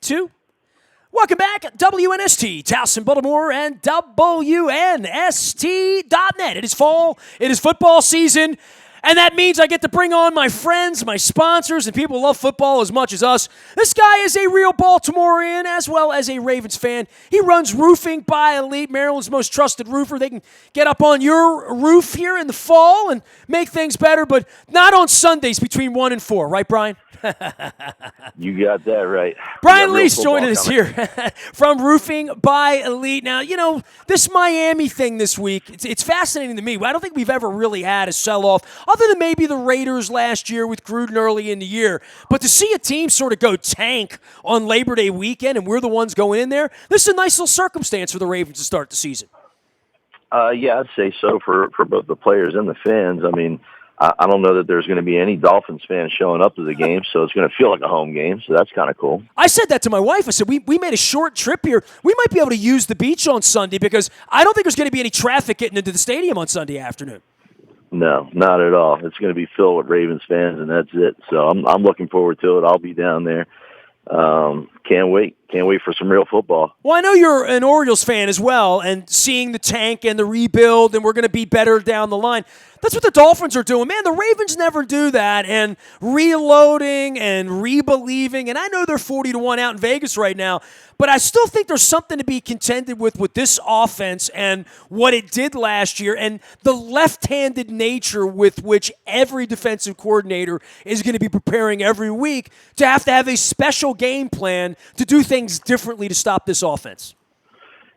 2. Welcome back, WNST, Towson, Baltimore, and WNST.net. It is fall, it is football season, and that means I get to bring on my friends, my sponsors, and people who love football as much as us. This guy is a real Baltimorean as well as a Ravens fan. He runs Roofing by Elite, Maryland's most trusted roofer. They can get up on your roof here in the fall and make things better, but not on Sundays between 1 and 4, right, Brian? You got that right. Brian Lease joining us here from Roofing by Elite. Now, this Miami thing this week, it's fascinating to me. I don't think we've ever really had a sell-off, other than maybe the Raiders last year with Gruden early in the year. But to see a team sort of go tank on Labor Day weekend and we're the ones going in there, this is a nice little circumstance for the Ravens to start the season. Yeah, I'd say so for both the players and the fans. I mean, I don't know that there's going to be any Dolphins fans showing up to the game, so it's going to feel like a home game, so that's kind of cool. I said that to my wife. I said, we made a short trip here. We might be able to use the beach on Sunday because I don't think there's going to be any traffic getting into the stadium on Sunday afternoon. No, not at all. It's going to be filled with Ravens fans, and that's it. So I'm looking forward to it. I'll be down there. Can't wait. Can't wait for some real football. Well, I know you're an Orioles fan as well, and seeing the tank and the rebuild, and we're going to be better down the line. That's what the Dolphins are doing. Man, the Ravens never do that, and reloading and re-believing, and I know they're 40-1 out in Vegas right now, but I still think there's something to be contended with this offense and what it did last year and the left-handed nature with which every defensive coordinator is going to be preparing every week to have a special game plan to do things differently to stop this offense.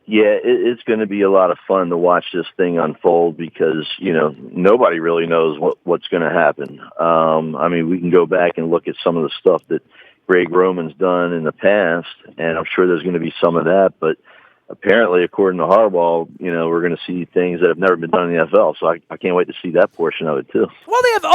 Yeah, it's going to be a lot of fun to watch this thing unfold because, nobody really knows what's going to happen. I mean, we can go back and look at some of the stuff that Greg Roman's done in the past, and I'm sure there's going to be some of that, but apparently, according to Harbaugh, we're going to see things that have never been done in the NFL, so I can't wait to see that portion of it, too. Well, they have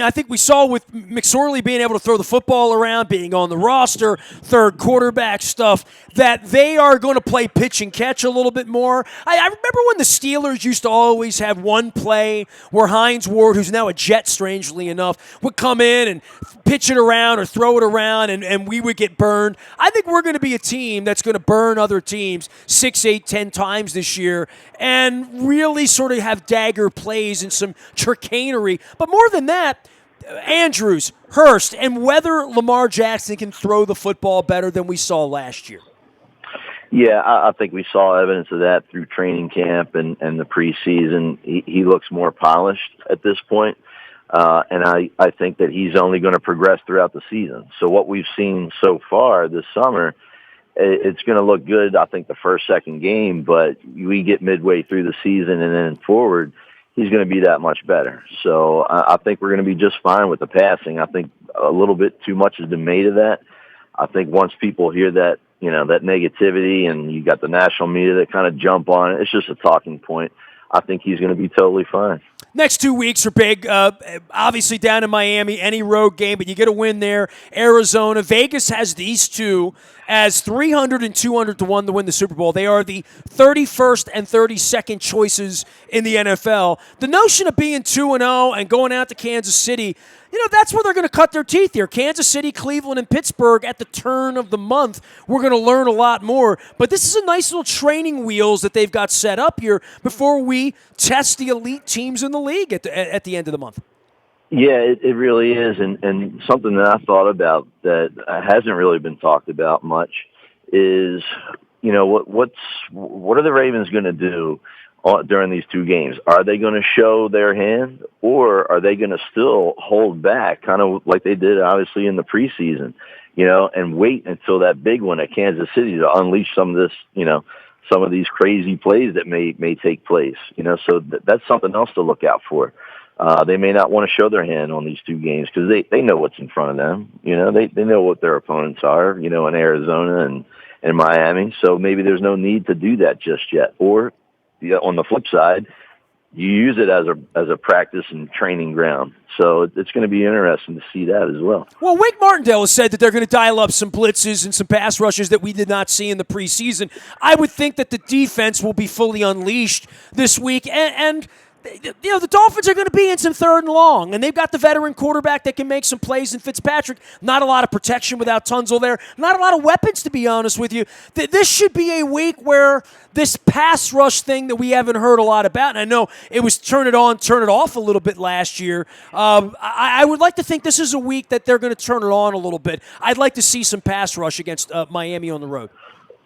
I think we saw with McSorley being able to throw the football around, being on the roster, third quarterback stuff, that they are going to play pitch and catch a little bit more. I remember when the Steelers used to always have one play where Hines Ward, who's now a Jet, strangely enough, would come in and pitch it around or throw it around, and we would get burned. I think we're going to be a team that's going to burn other teams 6, 8, 10 times this year and really sort of have dagger plays and some chicanery. But more than that, Andrews, Hurst, and whether Lamar Jackson can throw the football better than we saw last year. Yeah, I think we saw evidence of that through training camp and the preseason. He looks more polished at this point, and I think that he's only going to progress throughout the season. So what we've seen so far this summer, it's going to look good, I think, the first, second game, but we get midway through the season and then forward, he's going to be that much better. So I think we're going to be just fine with the passing. I think a little bit too much has been made of that. I think once people hear that, that negativity and you got the national media that kind of jump on it, it's just a talking point. I think he's going to be totally fine. Next 2 weeks are big. Obviously down in Miami, any road game, but you get a win there. Arizona. Vegas has these two as 300 and 200 to 1 to win the Super Bowl. They are the 31st and 32nd choices in the NFL. The notion of being 2-0 and going out to Kansas City, that's where they're going to cut their teeth here. Kansas City, Cleveland, and Pittsburgh at the turn of the month. We're going to learn a lot more. But this is a nice little training wheels that they've got set up here before we test the elite teams in the league at the end of the month. Yeah, it really is. And something that I thought about that hasn't really been talked about much is, what are the Ravens going to do during these 2 games? Are they going to show their hand, or are they going to still hold back, kind of like they did, obviously, in the preseason, and wait until that big one at Kansas City to unleash some of this, some of these crazy plays that may take place, so that's something else to look out for. They may not want to show their hand on these 2 games because they know what's in front of them. They know what their opponents are, in Arizona and Miami. So maybe there's no need to do that just yet. Or on the flip side, you use it as a practice and training ground. So it's going to be interesting to see that as well. Well, Wink Martindale has said that they're going to dial up some blitzes and some pass rushes that we did not see in the preseason. I would think that the defense will be fully unleashed this week. And the Dolphins are going to be in some third and long, and they've got the veteran quarterback that can make some plays in Fitzpatrick. Not a lot of protection without Tunzel there. Not a lot of weapons, to be honest with you. This should be a week where this pass rush thing that we haven't heard a lot about, and I know it was turn it on, turn it off a little bit last year. I would like to think this is a week that they're going to turn it on a little bit. I'd like to see some pass rush against Miami on the road.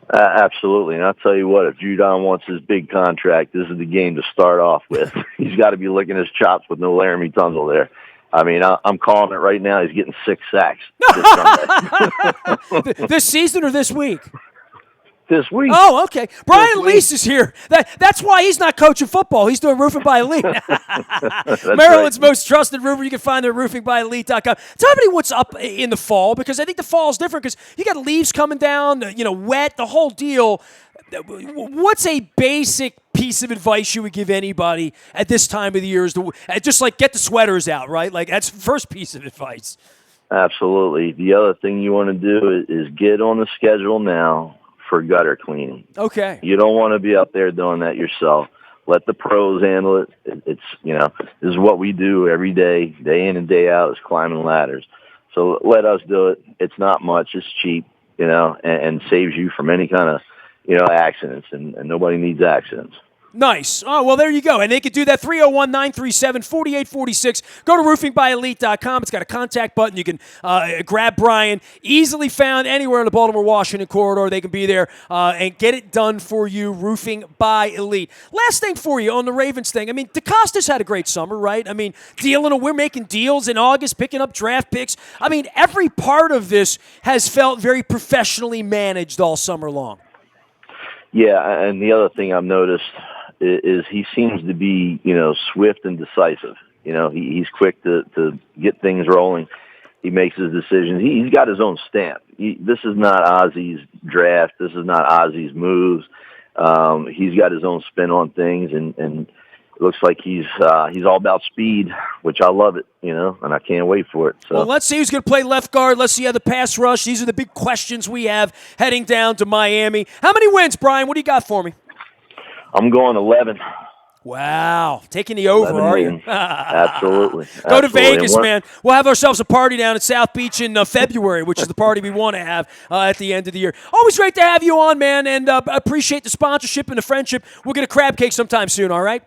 Absolutely. And I'll tell you what, if Judon wants his big contract, this is the game to start off with. He's got to be licking his chops with no Laramie Tunzel there. I mean, I'm calling it right now. He's getting 6 sacks this Sunday. This season or this week? This week. Oh, okay. Brian Lease is here. That's why he's not coaching football. He's doing Roofing by Elite. Maryland's most trusted roofer. You can find it at roofingbyelite.com. Tell me what's up in the fall, because I think the fall is different because you got leaves coming down, wet, the whole deal. What's a basic piece of advice you would give anybody at this time of the year? Is just like get the sweaters out, right? Like that's the first piece of advice. Absolutely. The other thing you want to do is get on the schedule now for gutter cleaning. Okay. You don't want to be up there doing that yourself. Let the pros handle it. It's, this is what we do every day in and day out, is climbing ladders. So let us do it. It's not much. It's cheap, and saves you from any kind of, accidents, and nobody needs accidents. Nice. Oh, well, there you go. And they could do that, 301-937-4846. Go to roofingbyelite.com. It's got a contact button. You can grab Brian. Easily found anywhere in the Baltimore-Washington corridor. They can be there and get it done for you, Roofing by Elite. Last thing for you on the Ravens thing. I mean, DeCosta's had a great summer, right? I mean, we're making deals in August, picking up draft picks. I mean, every part of this has felt very professionally managed all summer long. Yeah, and the other thing I've noticed is he seems to be, swift and decisive. He's quick to get things rolling. He makes his decisions. He's got his own stamp. This is not Ozzy's draft. This is not Ozzy's moves. He's got his own spin on things, and it looks like he's all about speed, which I love it, and I can't wait for it. So. Well, let's see who's going to play left guard. Let's see how the pass rush. These are the big questions we have heading down to Miami. How many wins, Brian? What do you got for me? I'm going 11. Wow. Taking the over, are you? Absolutely. Go to Vegas, man. We'll have ourselves a party down at South Beach in February, which is the party we want to have at the end of the year. Always great to have you on, man, and appreciate the sponsorship and the friendship. We'll get a crab cake sometime soon, all right?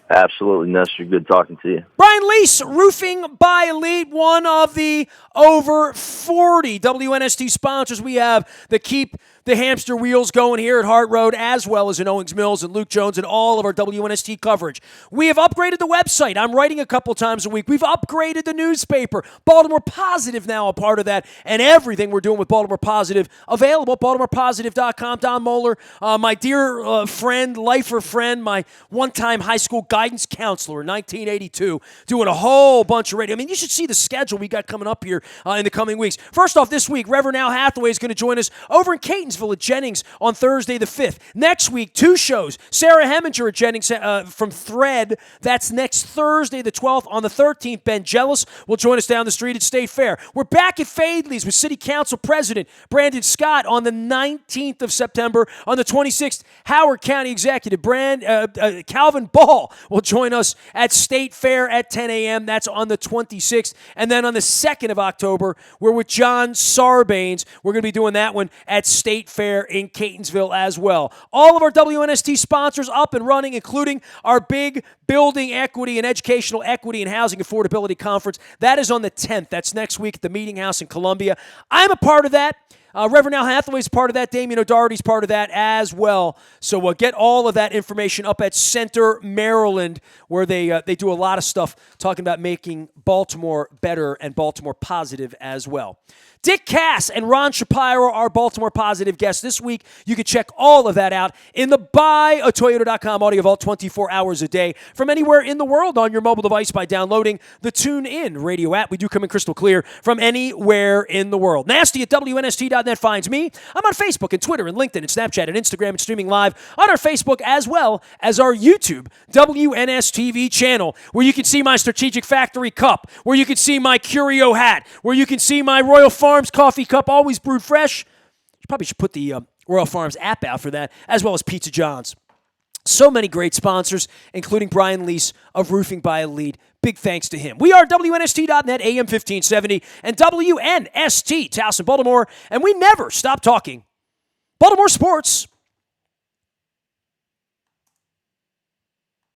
Absolutely, Nestor. Good talking to you. Brian Lease, Roofing by Elite, one of the over 40 WNST sponsors we have that keep the hamster wheels going here at Hart Road, as well as in Owings Mills and Luke Jones and all of our WNST coverage. We have upgraded the website. I'm writing a couple times a week. We've upgraded the newspaper. Baltimore Positive now a part of that, and everything we're doing with Baltimore Positive available at BaltimorePositive.com. Don Moeller, my dear friend, lifer friend, my one-time high school guidance counselor in 1982, doing a whole bunch of radio. I mean, you should see the schedule we got coming up here in the coming weeks. First off, this week, Reverend Al Hathaway is going to join us over in Catonsville at Jennings on Thursday the 5th. Next week, 2 shows. Sarah Heminger at Jennings from Thread. That's next Thursday the 12th. On the 13th, Ben Jealous will join us down the street at State Fair. We're back at Fadley's with City Council President Brandon Scott on the 19th of September. On the 26th, Howard County Executive Calvin Ball will join us at State Fair at 10 a.m. That's on the 26th. And then on the 2nd of October, we're with John Sarbanes. We're going to be doing that one at State Fair in Catonsville as well. All of our WNST sponsors up and running, including our big Building Equity and Educational Equity and Housing Affordability Conference. That is on the 10th. That's next week at the Meeting House in Columbia. I'm a part of that. Reverend Al Hathaway's part of that. Damien O'Doherty's part of that as well. So we'll get all of that information up at Center, Maryland, where they do a lot of stuff talking about making Baltimore better and Baltimore positive as well. Dick Cass and Ron Shapiro are Baltimore Positive guests this week. You can check all of that out in the buyatoyota.com audio vault 24 hours a day from anywhere in the world on your mobile device by downloading the TuneIn radio app. We do come in crystal clear from anywhere in the world. Nasty at WNST.net finds me. I'm on Facebook and Twitter and LinkedIn and Snapchat and Instagram and streaming live on our Facebook as well as our YouTube WNSTV channel, where you can see my Strategic Factory cup, where you can see my Curio hat, where you can see my Royal Farms coffee cup, always brewed fresh. You probably should put the Royal Farms app out for that, as well as Pizza John's. So many great sponsors, including Brian Lease of Roofing by Elite. Big thanks to him. We are WNST.net, AM 1570, and WNST, Towson, Baltimore, and we never stop talking Baltimore sports.